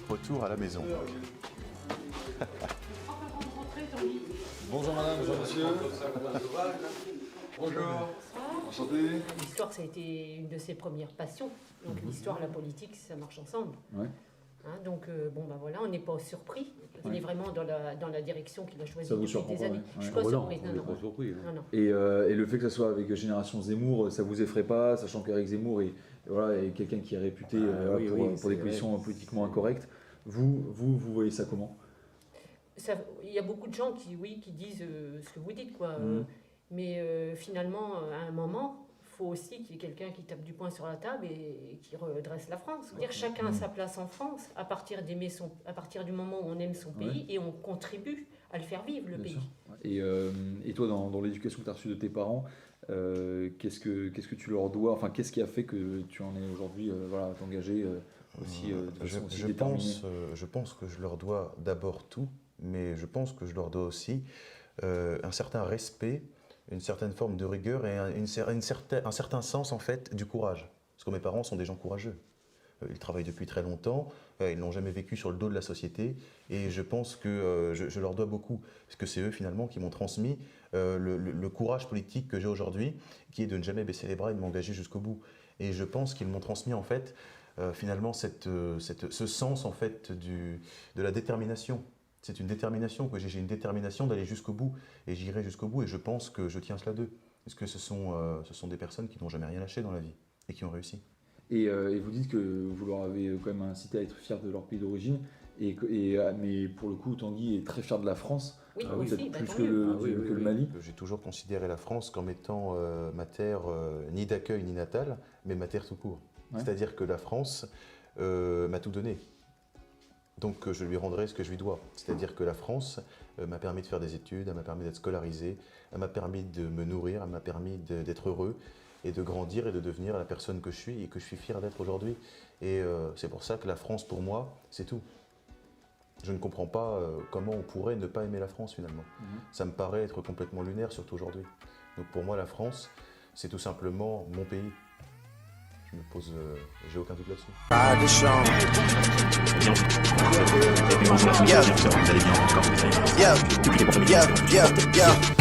retour à la maison. Bonjour madame, bonjour monsieur. Bonjour. Enchanté. L'histoire, ça a été une de ses premières passions. Donc l'histoire, la politique, ça marche ensemble. Ouais. Hein, donc bon, ben voilà, on n'est pas surpris. On est vraiment dans la direction qu'il a choisie Ça vous depuis surprend des pas, années. ouais. Je suis Ouais. pas Oh, surprise, on non, est non. pas surpris. Non, non. Et le fait que ça soit avec Génération Zemmour, ça vous effraie pas, sachant qu'Éric Zemmour est quelqu'un qui est réputé pour des positions politiquement incorrectes. Vous voyez ça comment? Il y a beaucoup de gens qui disent ce que vous dites, quoi. Mais finalement, à un moment, il faut aussi qu'il y ait quelqu'un qui tape du poing sur la table et qui redresse la France. C'est-à-dire chacun a sa place en France à partir du moment où on aime son pays et on contribue à le faire vivre, le Bien pays. sûr. Et toi, dans l'éducation que tu as reçue de tes parents, qu'est-ce que tu leur dois? Enfin, qu'est-ce qui a fait que tu en es aujourd'hui t'engager aussi de façon aussi déterminée? Je pense que je leur dois d'abord tout, mais je pense que je leur dois aussi un certain respect, une certaine forme de rigueur et un certain sens en fait du courage. Parce que mes parents sont des gens courageux. Ils travaillent depuis très longtemps, ils n'ont jamais vécu sur le dos de la société et je pense que je leur dois beaucoup. Parce que c'est eux finalement qui m'ont transmis le courage politique que j'ai aujourd'hui, qui est de ne jamais baisser les bras et de m'engager jusqu'au bout. Et je pense qu'ils m'ont transmis en fait finalement ce sens en fait de la détermination. C'est une détermination que j'ai une détermination d'aller jusqu'au bout et j'irai jusqu'au bout et je pense que je tiens cela d'eux. Parce que ce sont des personnes qui n'ont jamais rien lâché dans la vie et qui ont réussi. Et vous dites que vous leur avez quand même incité à être fiers de leur pays d'origine, mais pour le coup, Tanguy est très fier de la France, Oui, peut-être aussi, plus tant que mieux. le Mali. J'ai toujours considéré la France comme étant ma terre ni d'accueil ni natale, mais ma terre tout court. Ouais. C'est-à-dire que la France m'a tout donné. Donc je lui rendrai ce que je lui dois. C'est-à-dire que la France m'a permis de faire des études, elle m'a permis d'être scolarisé, elle m'a permis de me nourrir, elle m'a permis d'être heureux et de grandir et de devenir la personne que je suis et que je suis fier d'être aujourd'hui. Et c'est pour ça que la France, pour moi, c'est tout. Je ne comprends pas comment on pourrait ne pas aimer la France finalement. Ça me paraît être complètement lunaire, surtout aujourd'hui. Donc pour moi, la France, c'est tout simplement mon pays. Je me pose, j'ai aucun doute là-dessus. Vous allez bien encore.